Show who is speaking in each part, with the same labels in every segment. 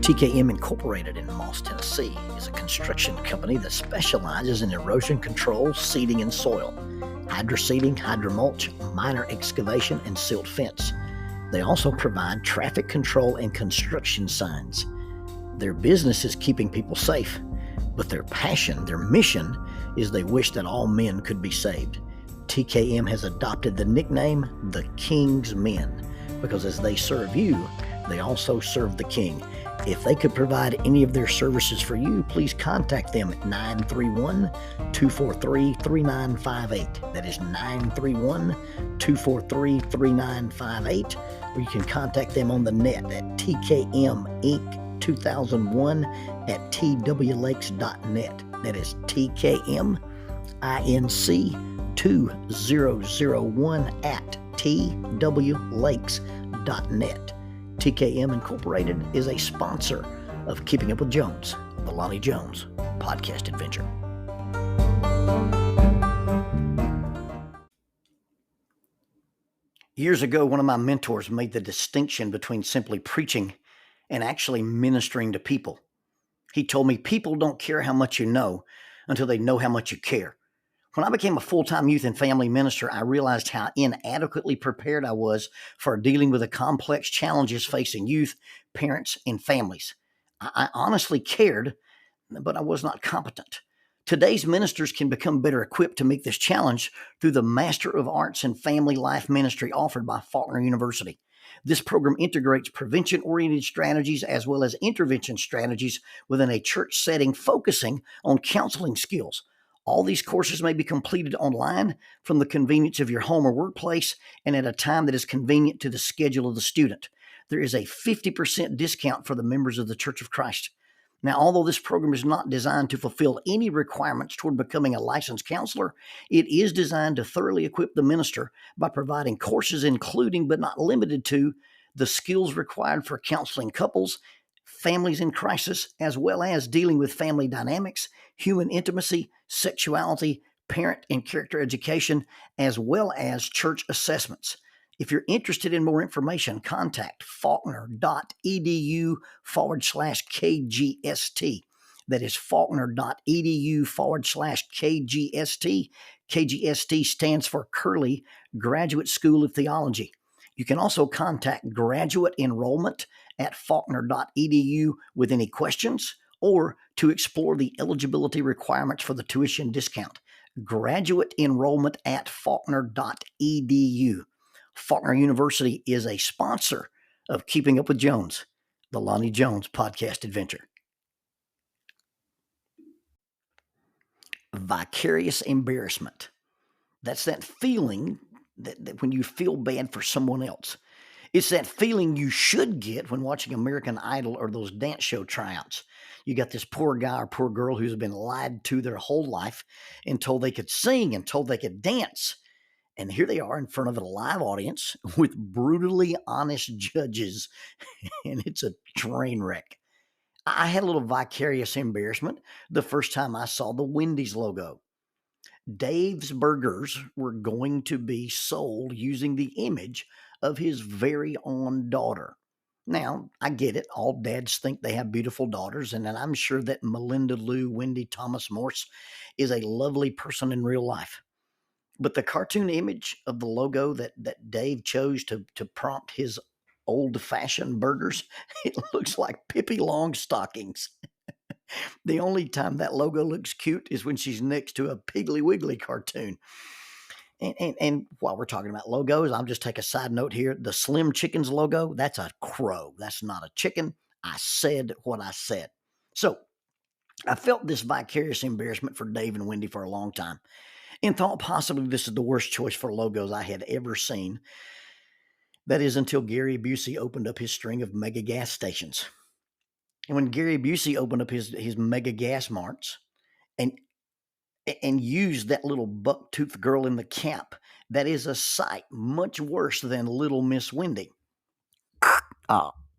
Speaker 1: TKM Incorporated in Moss, Tennessee is a construction company that specializes in erosion control, seeding, and soil, hydroseeding, hydromulch, minor excavation, and silt fence. They also provide traffic control and construction signs. Their business is keeping people safe, but their passion, their mission, is they wish that all men could be saved. TKM has adopted the nickname the King's Men because as they serve you, they also serve the King. If they could provide any of their services for you, please contact them at 931-243-3958. That is 931-243-3958. Or you can contact them on the net at tkminc2001 at twlakes.net. That is tkminc2001 at twlakes.net. TKM Incorporated is a sponsor of Keeping Up with Jones, the Lonnie Jones podcast adventure. Years ago, one of my mentors made the distinction between simply preaching and actually ministering to people. He told me people don't care how much you know until they know how much you care. When I became a full-time youth and family minister, I realized how inadequately prepared I was for dealing with the complex challenges facing youth, parents, and families. I honestly cared, but I was not competent. Today's ministers can become better equipped to meet this challenge through the Master of Arts in Family Life Ministry offered by Faulkner University. This program integrates prevention-oriented strategies as well as intervention strategies within a church setting focusing on counseling skills. All these courses may be completed online from the convenience of your home or workplace and at a time that is convenient to the schedule of the student. There is a 50% discount for the members of the Church of Christ. Now, although this program is not designed to fulfill any requirements toward becoming a licensed counselor, it is designed to thoroughly equip the minister by providing courses including but not limited to the skills required for counseling couples, families in crisis, as well as dealing with family dynamics, human intimacy, sexuality, parent and character education, as well as church assessments. If you're interested in more information, contact faulkner.edu/KGST. That is faulkner.edu/KGST. KGST stands for Curley Graduate School of Theology. You can also contact graduate enrollment at faulkner.edu with any questions or to explore the eligibility requirements for the tuition discount. Graduate enrollment at faulkner.edu. Faulkner University is a sponsor of Keeping Up with Jones, the Lonnie Jones podcast adventure. Vicarious embarrassment. That's that feeling that when you feel bad for someone else. It's that feeling you should get when watching American Idol or those dance show tryouts. You got this poor guy or poor girl who's been lied to their whole life and told they could sing and told they could dance. And here they are in front of a live audience with brutally honest judges, and it's a train wreck. I had a little vicarious embarrassment the first time I saw the Wendy's logo. Dave's Burgers were going to be sold using the image of his very own daughter. Now, I get it. All dads think they have beautiful daughters, and I'm sure that Melinda Lou Wendy Thomas Morse is a lovely person in real life. But the cartoon image of the logo that Dave chose to prompt his old-fashioned burgers, it looks like Pippi Longstockings. The only time that logo looks cute is when she's next to a Piggly Wiggly cartoon. And while we're talking about logos, I'll just take a side note here. The Slim Chickens logo, that's a crow. That's not a chicken. I said what I said. So I felt this vicarious embarrassment for Dave and Wendy for a long time and thought possibly this is the worst choice for logos I had ever seen. That is until Gary Busey opened up his string of mega gas stations. And when Gary Busey opened up his mega gas marts and used that little buck-toothed girl in the cap, that is a sight much worse than Little Miss Wendy.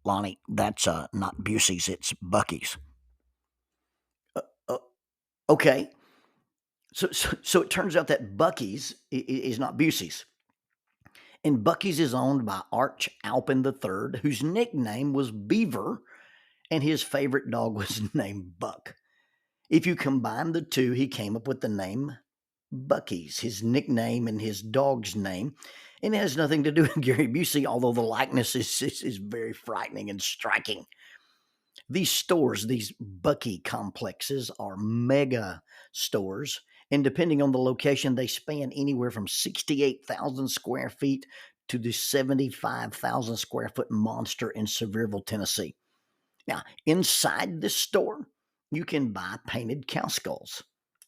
Speaker 1: Lonnie, that's not Busey's, it's Bucky's. Okay. So it turns out that Bucky's is not Busey's. And Bucky's is owned by Arch Alpin III, whose nickname was Beaver, and his favorite dog was named Buck. If you combine the two, he came up with the name Bucky's, his nickname and his dog's name. And it has nothing to do with Gary Busey, although the likeness is very frightening and striking. These stores, these Bucky complexes, are mega stores. And depending on the location, they span anywhere from 68,000 square feet to the 75,000 square foot monster in Sevierville, Tennessee. Now, inside this store, you can buy painted cow skulls,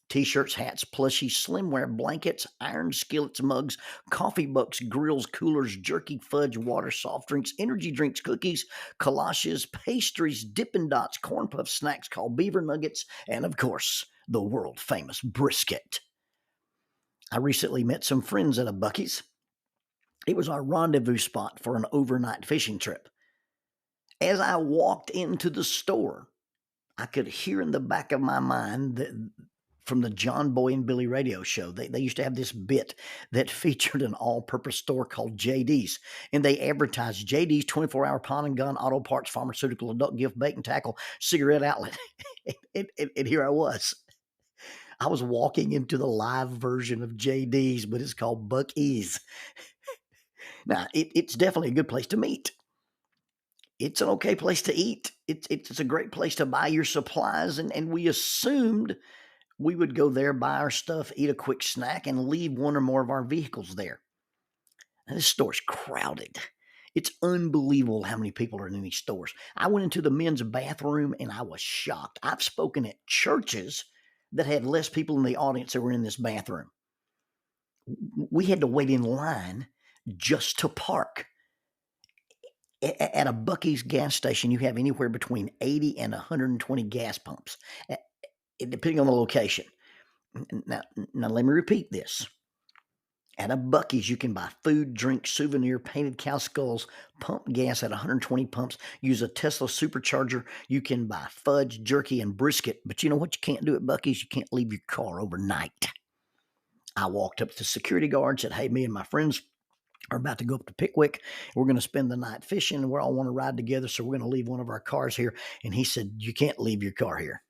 Speaker 1: t-shirts, hats, plushies, slimwear, blankets, iron skillets, mugs, coffee mugs, grills, coolers, jerky, fudge, water, soft drinks, energy drinks, cookies, collages, pastries, Dippin' Dots, corn puff snacks called beaver nuggets, and of course, the world famous brisket. I recently met some friends at a Buc-ee's. It was our rendezvous spot for an overnight fishing trip. As I walked into the store, I could hear in the back of my mind that from the John Boy and Billy radio show, they used to have this bit that featured an all-purpose store called JD's, and they advertised JD's 24-hour pawn and gun, auto parts, pharmaceutical, adult gift, bait and tackle, cigarette outlet. and here I was. I was walking into the live version of JD's, but it's called Buc-ee's. Now, it's definitely a good place to meet. It's an okay place to eat. It's a great place to buy your supplies, and we assumed we would go there, buy our stuff, eat a quick snack, and leave one or more of our vehicles there. Now, this store's crowded. It's unbelievable how many people are in these stores. I went into the men's bathroom and I was shocked. I've spoken at churches that had less people in the audience that were in this bathroom. We had to wait in line just to park. At a Buc-ee's gas station, you have anywhere between 80 and 120 gas pumps, depending on the location. Now let me repeat this. At a Buc-ee's, you can buy food, drink, souvenir, painted cow skulls, pump gas at 120 pumps, use a Tesla supercharger. You can buy fudge, jerky, and brisket. But you know what you can't do at Buc-ee's? You can't leave your car overnight. I walked up to the security guard, said, hey, me and my friends are about to go up to Pickwick. We're going to spend the night fishing, and we all want to ride together, so we're going to leave one of our cars here. And he said, you can't leave your car here.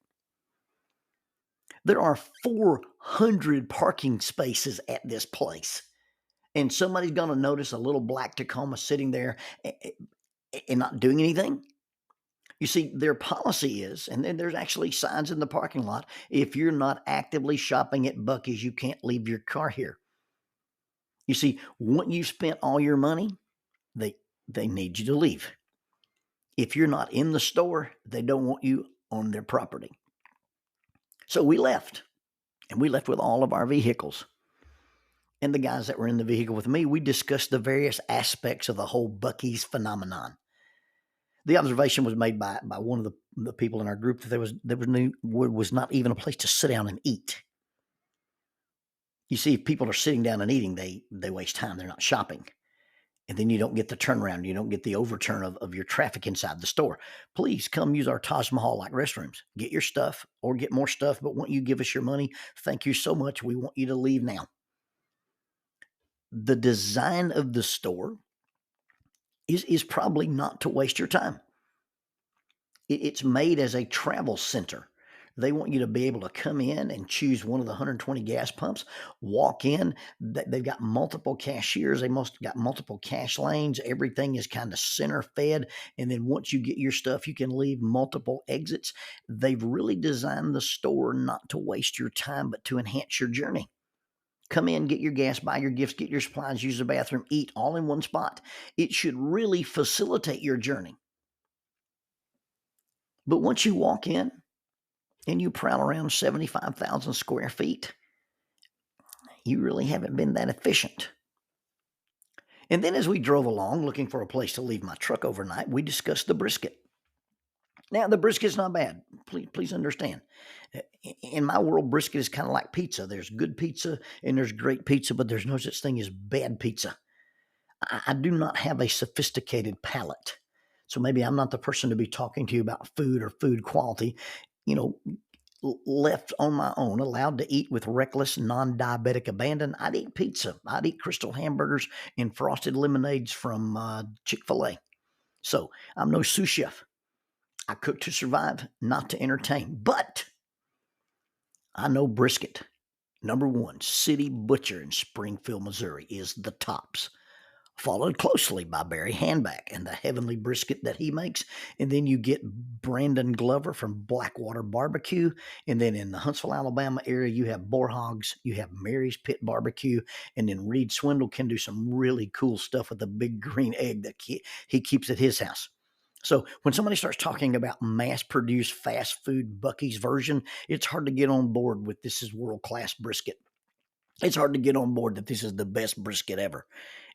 Speaker 1: There are 400 parking spaces at this place, and somebody's going to notice a little black Tacoma sitting there and not doing anything. You see, their policy is, and then there's actually signs in the parking lot, if you're not actively shopping at Buc-ee's, you can't leave your car here. You see, once you've spent all your money, they need you to leave. If you're not in the store, they don't want you on their property. So we left, and we left with all of our vehicles. And the guys that were in the vehicle with me, we discussed the various aspects of the whole Buc-ee's phenomenon. The observation was made by one of the people in our group that there was not even a place to sit down and eat. You see, if people are sitting down and eating, they waste time. They're not shopping. And then you don't get the turnaround. You don't get the overturn of your traffic inside the store. Please come use our Taj Mahal-like restrooms. Get your stuff or get more stuff. But once you give us your money, thank you so much. We want you to leave now. The design of the store is probably not to waste your time. It's made as a travel center. They want you to be able to come in and choose one of the 120 gas pumps, walk in. They've got multiple cashiers. They must got multiple cash lanes. Everything is kind of center fed. And then once you get your stuff, you can leave multiple exits. They've really designed the store not to waste your time, but to enhance your journey. Come in, get your gas, buy your gifts, get your supplies, use the bathroom, eat all in one spot. It should really facilitate your journey. But once you walk in, and you prowl around 75,000 square feet, you really haven't been that efficient. And then as we drove along looking for a place to leave my truck overnight, we discussed the brisket. Now, the brisket's not bad. Please understand. In my world, brisket is kind of like pizza. There's good pizza and there's great pizza, but there's no such thing as bad pizza. I do not have a sophisticated palate. So maybe I'm not the person to be talking to you about food or food quality. Left on my own, allowed to eat with reckless, non-diabetic abandon, I'd eat pizza. I'd eat crystal hamburgers and frosted lemonades from Chick-fil-A. So I'm no sous chef. I cook to survive, not to entertain. But I know Brisket, number one, City Butcher in Springfield, Missouri, is the tops, followed closely by Barry Handback and the heavenly brisket that he makes. And then you get Brandon Glover from Blackwater Barbecue. And then in the Huntsville, Alabama area, you have Boar Hogs, you have Mary's Pit Barbecue. And then Reed Swindle can do some really cool stuff with the big green egg that he keeps at his house. So when somebody starts talking about mass-produced fast food Buc-ee's version, it's hard to get on board with this is world-class brisket. It's hard to get on board that this is the best brisket ever.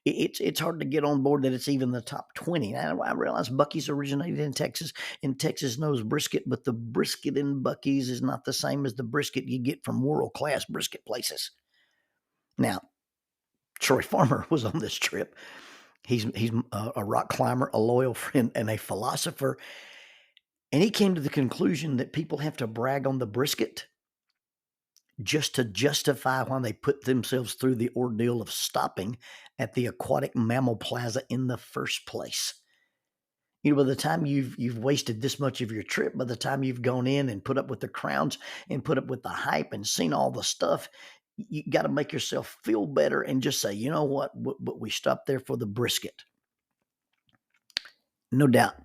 Speaker 1: It's hard to get on board that it's even the top 20. Now, I realize Buc-ee's originated in Texas, and Texas knows brisket, but the brisket in Buc-ee's is not the same as the brisket you get from world-class brisket places. Now, Troy Farmer was on this trip. He's a rock climber, a loyal friend, and a philosopher. And he came to the conclusion that people have to brag on the brisket just to justify why they put themselves through the ordeal of stopping at the Aquatic Mammal Plaza in the first place. You know, by the time you've wasted this much of your trip, by the time you've gone in and put up with the crowds and put up with the hype and seen all the stuff, you got to make yourself feel better and just say, you know what, but we stopped there for the brisket. No doubt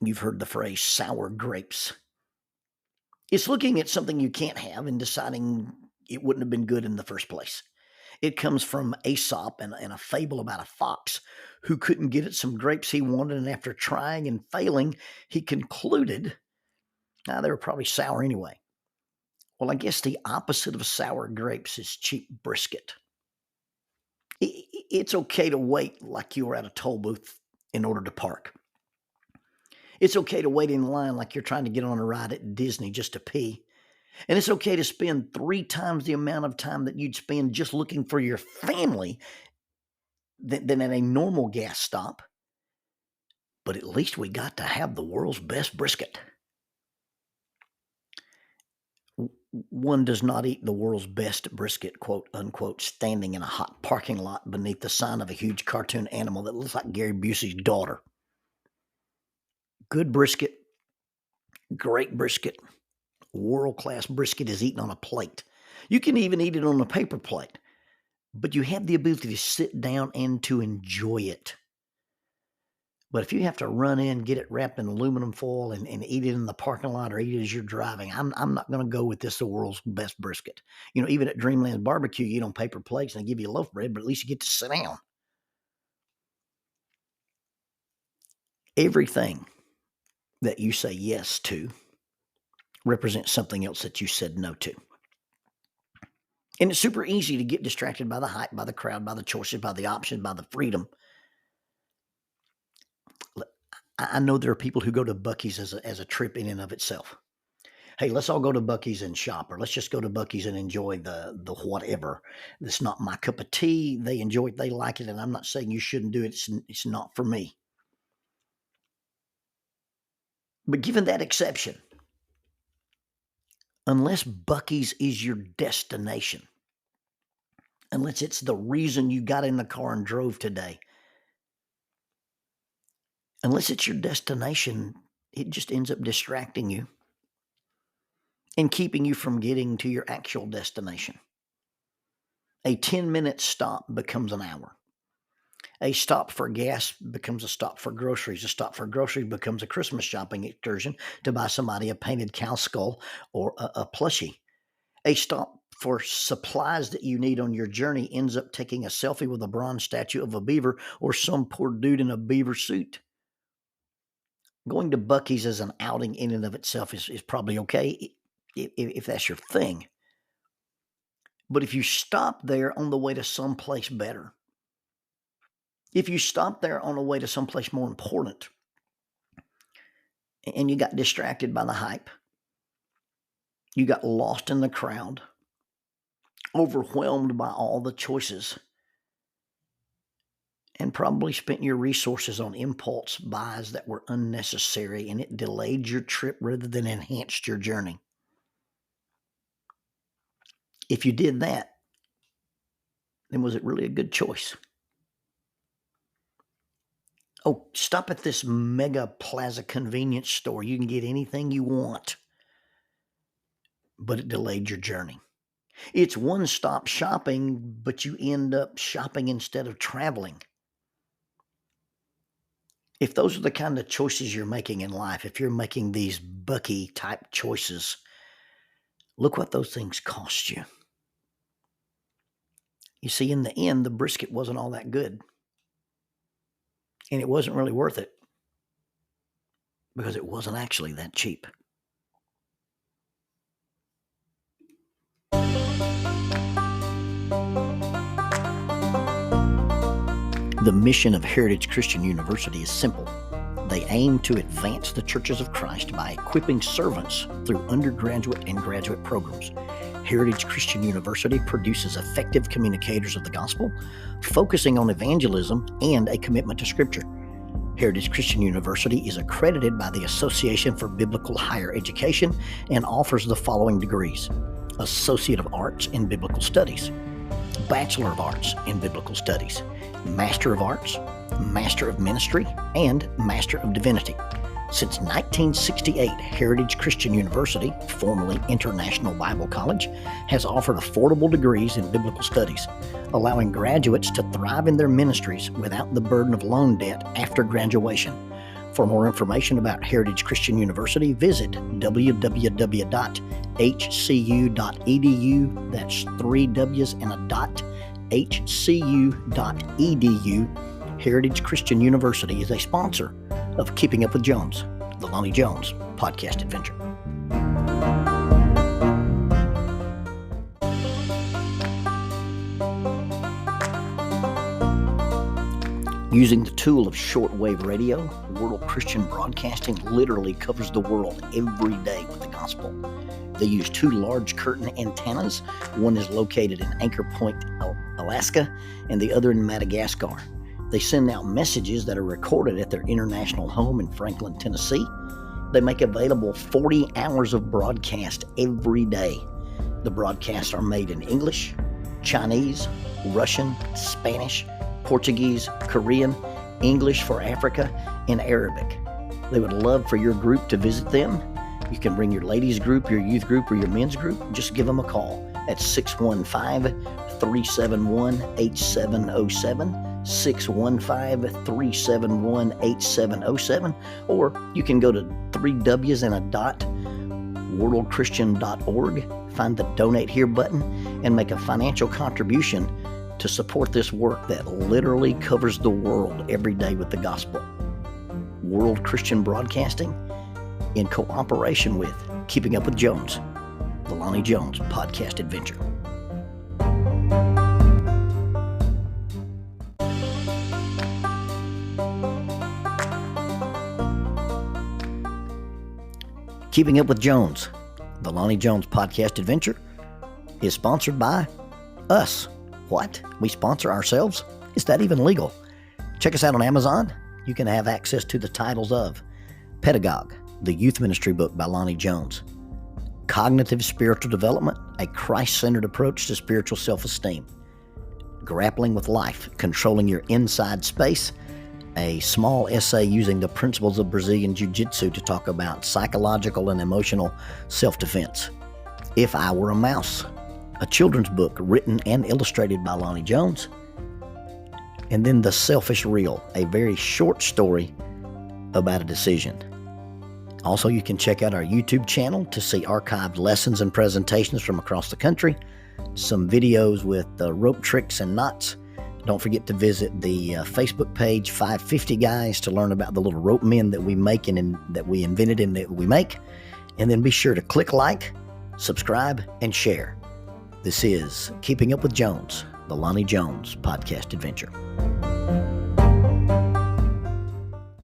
Speaker 1: you've heard the phrase sour grapes. It's looking at something you can't have and deciding it wouldn't have been good in the first place. It comes from Aesop and a fable about a fox who couldn't get at some grapes he wanted, and after trying and failing, he concluded, they were probably sour anyway. Well, I guess the opposite of sour grapes is cheap brisket. It's okay to wait like you were at a toll booth in order to park. It's okay to wait in line like you're trying to get on a ride at Disney just to pee. And it's okay to spend 3 times the amount of time that you'd spend just looking for your family than at a normal gas stop. But at least we got to have the world's best brisket. One does not eat the world's best brisket, quote unquote, standing in a hot parking lot beneath the sign of a huge cartoon animal that looks like Gary Busey's daughter. Good brisket, great brisket, world-class brisket is eaten on a plate. You can even eat it on a paper plate, but you have the ability to sit down and to enjoy it. But if you have to run in, get it wrapped in aluminum foil and eat it in the parking lot or eat it as you're driving, I'm not going to go with this, the world's best brisket. You know, even at Dreamland Barbecue, you eat on paper plates and they give you loaf bread, but at least you get to sit down. Everything that you say yes to represents something else that you said no to. And it's super easy to get distracted by the hype, by the crowd, by the choices, by the options, by the freedom. I know there are people who go to Buc-ee's as a trip in and of itself. Hey, let's all go to Buc-ee's and shop, or let's just go to Buc-ee's and enjoy the whatever. It's not my cup of tea. They enjoy it, they like it, and I'm not saying you shouldn't do it. It's not for me. But given that exception, unless Buc-ee's is your destination, unless it's the reason you got in the car and drove today, unless it's your destination, it just ends up distracting you and keeping you from getting to your actual destination. A 10-minute stop becomes an hour. A stop for gas becomes a stop for groceries. A stop for groceries becomes a Christmas shopping excursion to buy somebody a painted cow skull or a plushie. A stop for supplies that you need on your journey ends up taking a selfie with a bronze statue of a beaver or some poor dude in a beaver suit. Going to Buc-ee's as an outing in and of itself is probably okay if that's your thing. But if you stop there on the way to someplace better, if you stop there on the way to someplace more important, and you got distracted by the hype, you got lost in the crowd, overwhelmed by all the choices, and probably spent your resources on impulse buys that were unnecessary, and it delayed your trip rather than enhanced your journey. If you did that, then was it really a good choice? Oh, stop at this mega plaza convenience store. You can get anything you want, but it delayed your journey. It's one-stop shopping, but you end up shopping instead of traveling. If those are the kind of choices you're making in life, if you're making these Bucky type choices, look what those things cost you. You see, in the end, the brisket wasn't all that good. And it wasn't really worth it because it wasn't actually that cheap. The mission of Heritage Christian University is simple. They aim to advance the churches of Christ by equipping servants through undergraduate and graduate programs. Heritage Christian University produces effective communicators of the gospel, focusing on evangelism and a commitment to Scripture. Heritage Christian University is accredited by the Association for Biblical Higher Education and offers the following degrees: Associate of Arts in Biblical Studies, Bachelor of Arts in Biblical Studies, Master of Arts, Master of Ministry, and Master of Divinity. Since 1968, Heritage Christian University, formerly International Bible College, has offered affordable degrees in biblical studies, allowing graduates to thrive in their ministries without the burden of loan debt after graduation. For more information about Heritage Christian University, visit www.hcu.edu. That's 3 W's and a dot. hcu.edu. Heritage Christian University is a sponsor of Keeping Up with Jones, the Lonnie Jones podcast adventure. Using the tool of shortwave radio, World Christian Broadcasting literally covers the world every day with the gospel. They use 2 large curtain antennas. One is located in Anchor Point, Alaska, and the other in Madagascar. They send out messages that are recorded at their international home in Franklin, Tennessee. They make available 40 hours of broadcast every day. The broadcasts are made in English, Chinese, Russian, Spanish, Portuguese, Korean, English for Africa, and Arabic. They would love for your group to visit them. You can bring your ladies group, your youth group, or your men's group. Just give them a call at 615-371-8707, 615-371-8707, or you can go to 3 W's and a dot, worldchristian.org, find the Donate Here button, and make a financial contribution to support this work that literally covers the world every day with the gospel. World Christian Broadcasting, in cooperation with Keeping Up with Jones, the Lonnie Jones podcast adventure. Keeping Up with Jones, the Lonnie Jones podcast adventure, is sponsored by us. What? We sponsor ourselves? Is that even legal? Check us out on Amazon. You can have access to the titles of Pedagogue, the youth ministry book by Lonnie Jones; Cognitive Spiritual Development, a Christ-centered approach to spiritual self-esteem; Grappling with Life, Controlling Your Inside Space, a small essay using the principles of Brazilian Jiu-Jitsu to talk about psychological and emotional self-defense; If I Were a Mouse, a children's book written and illustrated by Lonnie Jones; and then The Selfish Reel, a very short story about a decision. Also, you can check out our YouTube channel to see archived lessons and presentations from across the country, some videos with rope tricks and knots. Don't forget to visit the Facebook page 550 Guys to learn about the little rope men that we make and that we invented and that we make. And then be sure to click like, subscribe, and share. This is Keeping Up with Jones, the Lonnie Jones podcast adventure.